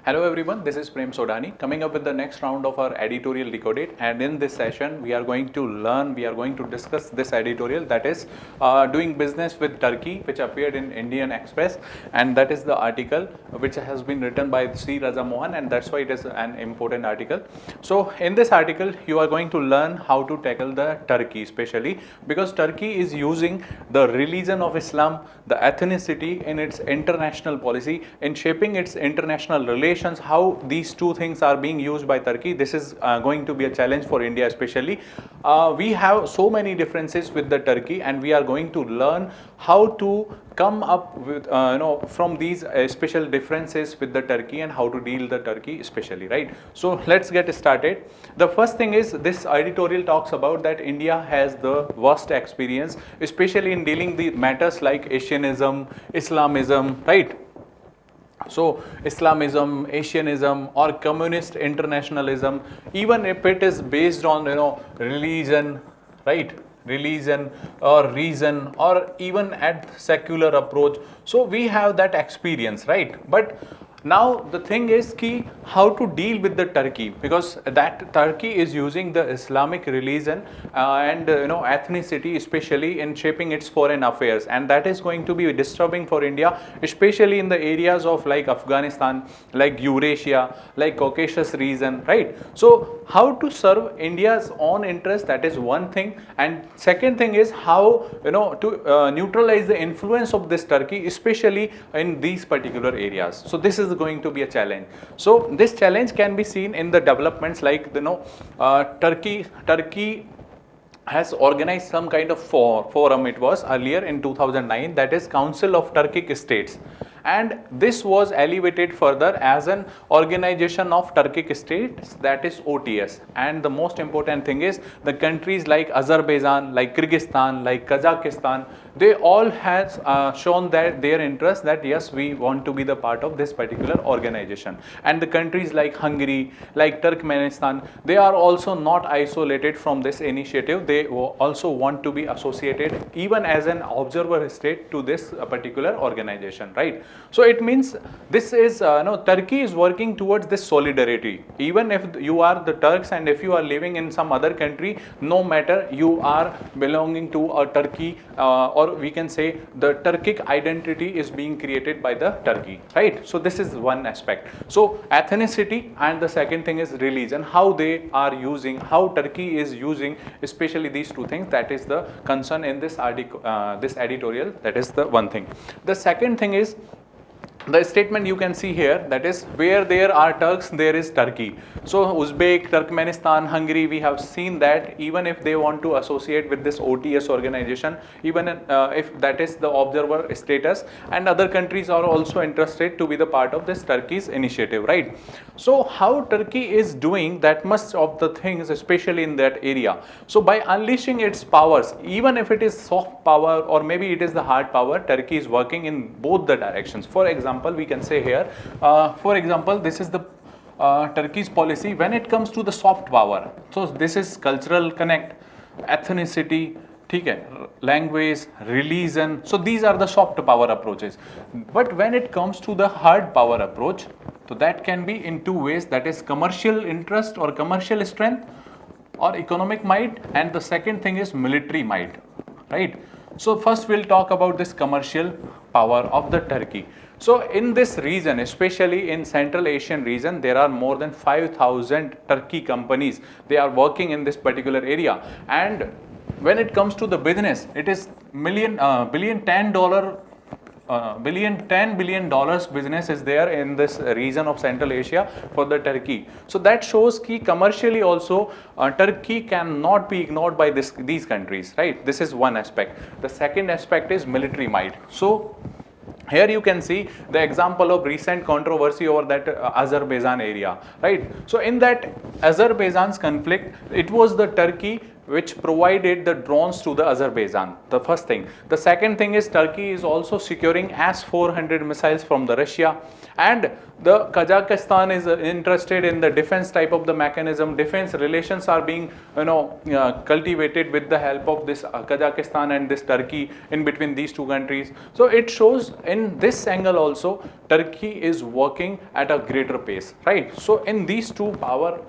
Hello everyone, this is Prem Sodani coming up with the next round of our editorial decoded, and in this session we are going to discuss this editorial, that is doing business with Turkey, which appeared in Indian Express, and that is the article which has been written by Sri Raza Mohan, and that's why it is an important article. So in this article you are going to learn how to tackle the Turkey, especially because Turkey is using the religion of Islam, the ethnicity in its international policy, in shaping its international relations. How these two things are being used by Turkey, this is going to be a challenge for India especially. We have so many differences with the Turkey, and we are going to learn how to come up with from these special differences with the Turkey and how to deal the Turkey especially, right? So let's get started. The first thing is, this editorial talks about that India has the vast experience, especially in dealing the matters like Asianism, Islamism, right? So Islamism, Asianism, or communist internationalism, even if it is based on religion, right? Religion or reason, or even at secular approach. So we have that experience, right? But now the thing is how to deal with the Turkey, because that Turkey is using the Islamic religion and ethnicity especially in shaping its foreign affairs, and that is going to be disturbing for India, especially in the areas of like Afghanistan, like Eurasia, like Caucasus region, right? So how to serve India's own interest, that is one thing, and second thing is how to neutralize the influence of this Turkey, especially in these particular areas. So this is going to be a challenge. So this challenge can be seen in the developments like Turkey has organized some kind of forum. It was earlier in 2009, that is Council of Turkic States, and this was elevated further as an organization of Turkic states, that is OTS. And the most important thing is the countries like Azerbaijan, like Kyrgyzstan, like Kazakhstan, they all has shown that their interest, that yes, we want to be the part of this particular organization. And the countries like Hungary, like Turkmenistan, they are also not isolated from this initiative. They also want to be associated even as an observer state to this particular organization, right? So it means this is Turkey is working towards this solidarity. Even if you are the Turks and if you are living in some other country, no matter you are belonging to a Turkey, or we can say the Turkic identity is being created by the Turkey, right? So this is one aspect. So ethnicity, and the second thing is religion, how they are using, how Turkey is using, especially these two things, that is the concern in this article, this editorial. That is the one thing. The second thing is the statement you can see here, that is where there are Turks, there is Turkey. So Uzbek, Turkmenistan, Hungary, we have seen that even if they want to associate with this OTS organization, even if that is the observer status, and other countries are also interested to be the part of this Turkey's initiative, right? So how Turkey is doing that much of the things, especially in that area? So by unleashing its powers, even if it is soft power or maybe it is the hard power, Turkey is working in both the directions. For example, we can say here, for example, this is the Turkey's policy when it comes to the soft power. So this is cultural connect, ethnicity, language, religion. So these are the soft power approaches. But when it comes to the hard power approach, so that can be in two ways, that is commercial interest or commercial strength or economic might, and the second thing is military might, right? So first we'll talk about this commercial power of the Turkey. So in this region, especially in Central Asian region, there are more than 5,000 Turkey companies. They are working in this particular area, and when it comes to the business, it is $10 billion business is there in this region of Central Asia for the Turkey. So that shows that commercially also Turkey cannot be ignored by these countries, right? This is one aspect. The second aspect is military might. So here you can see the example of recent controversy over that Azerbaijan area, right? So in that Azerbaijan's conflict, it was the Turkey which provided the drones to the Azerbaijan. The first thing. The second thing is Turkey is also securing S-400 missiles from the Russia, and the Kazakhstan is interested in the defense type of the mechanism. Defense relations are being cultivated with the help of this Kazakhstan and this Turkey in between these two countries. So it shows in this angle also Turkey is working at a greater pace, right? So in these two power,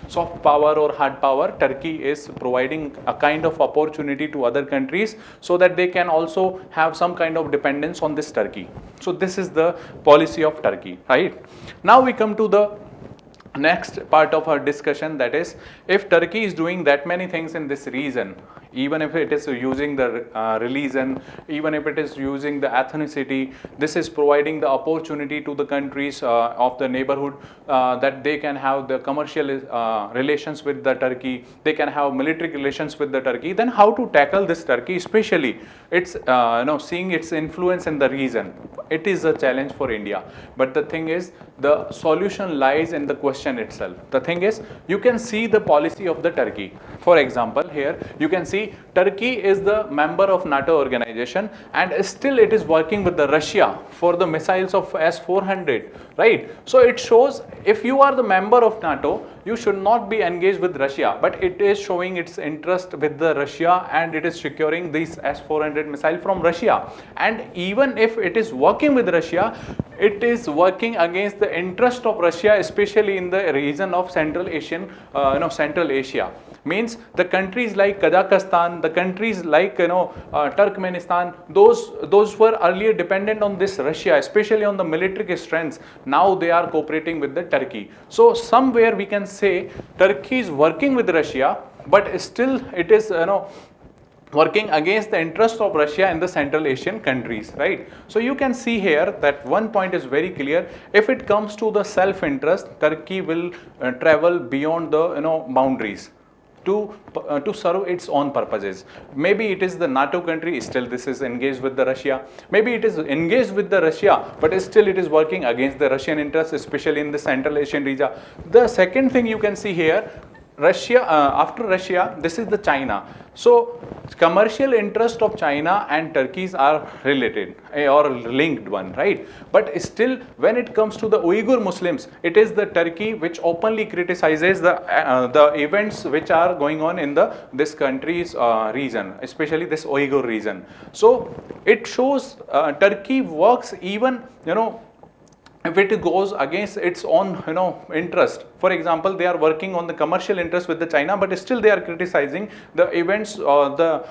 soft power or hard power, Turkey is providing a kind of opportunity to other countries so that they can also have some kind of dependence on this Turkey. So this is the policy of Turkey, right? Now we come to the next part of our discussion, that is, if Turkey is doing that many things in this region, even if it is using the religion, even if it is using the ethnicity, this is providing the opportunity to the countries of the neighborhood that they can have the commercial relations with the Turkey, they can have military relations with the Turkey. Then how to tackle this Turkey, especially it's seeing its influence in the region? It is a challenge for India, but the thing is the solution lies in the question itself. The thing is, you can see the policy of the Turkey. For example, here you can see Turkey is the member of NATO organization, and still it is working with the Russia for the missiles of S-400, right? So it shows if you are the member of NATO, you should not be engaged with Russia, but it is showing its interest with the Russia, and it is securing these S-400 missile from Russia. And even if it is working with Russia, it is working against the interest of Russia, especially in the region of Central Central Asia. Means the countries like Kazakhstan, the countries like Turkmenistan, those were earlier dependent on this Russia, especially on the military strengths. Now they are cooperating with the Turkey. So somewhere we can say Turkey is working with Russia, but still it is working against the interest of Russia in the Central Asian countries, right? So you can see here that one point is very clear. If it comes to the self-interest, Turkey will travel beyond the boundaries to serve its own purposes. Maybe it is the NATO country, still this is engaged with the Russia. Maybe it is engaged with the Russia, but still it is working against the Russian interests, especially in the Central Asian region. The second thing you can see here, Russia, after Russia, this is the China. So commercial interest of China and Turkey's are related or linked one, right? But still, when it comes to the Uyghur Muslims, it is the Turkey which openly criticizes the events which are going on in this country's region, especially this Uyghur region. So it shows Turkey works even if it goes against its own interest. For example, they are working on the commercial interest with the China, but still they are criticizing the events or the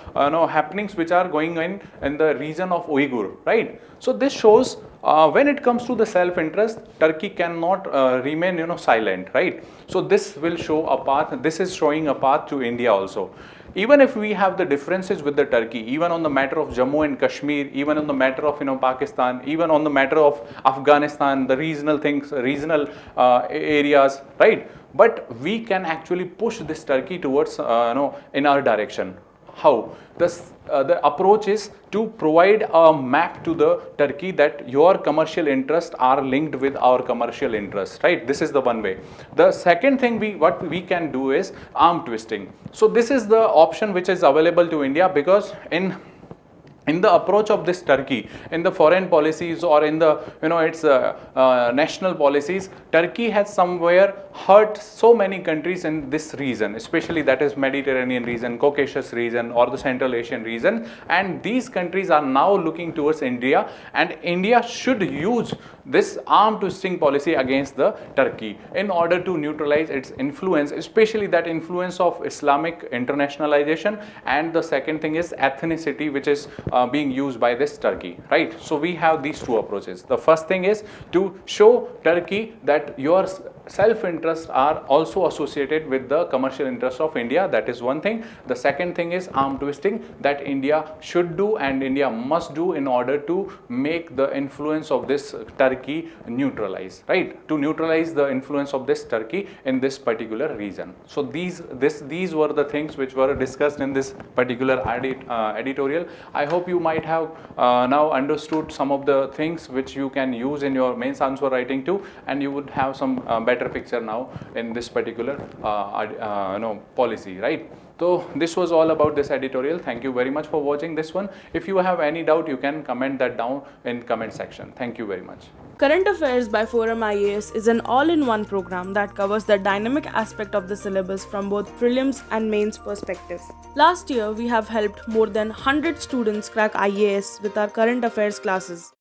happenings which are going on in the region of Uyghur, right? So this shows when it comes to the self-interest, Turkey cannot remain silent, right? So this will show a path. This is showing a path to India also. Even if we have the differences with the Turkey, even on the matter of Jammu and Kashmir, even on the matter of Pakistan, even on the matter of Afghanistan, the regional things, regional areas, right? But we can actually push this Turkey towards in our direction. How? The approach is to provide a map to the Turkey that your commercial interests are linked with our commercial interests, right? This is the one way. The second thing what we can do is arm twisting. So this is the option which is available to India, because in the approach of this Turkey, in the foreign policies or in the its national policies, Turkey has somewhere hurt so many countries in this region, especially that is Mediterranean region, Caucasus region, or the Central Asian region, and these countries are now looking towards India, and India should use this arm twisting policy against the Turkey in order to neutralize its influence, especially that influence of Islamic internationalization, and the second thing is ethnicity, which is being used by this Turkey, right? So we have these two approaches. The first thing is to show Turkey that your self-interests are also associated with the commercial interests of India. That is one thing. The second thing is arm twisting that India should do and India must do in order to make the influence of this Turkey neutralize, right? To neutralize the influence of this Turkey in this particular region. So these were the things which were discussed in this particular editorial. I hope you might have now understood some of the things which you can use in your mains answer writing too, and you would have some better better picture now in this particular policy, right? So this was all about this editorial. Thank you very much for watching this one. If you have any doubt, you can comment that down in comment section. Thank you very much. Current Affairs by ForumIAS is an all-in-one program that covers the dynamic aspect of the syllabus from both prelims and mains perspective. Last year, we have helped more than 100 students crack IAS with our current affairs classes.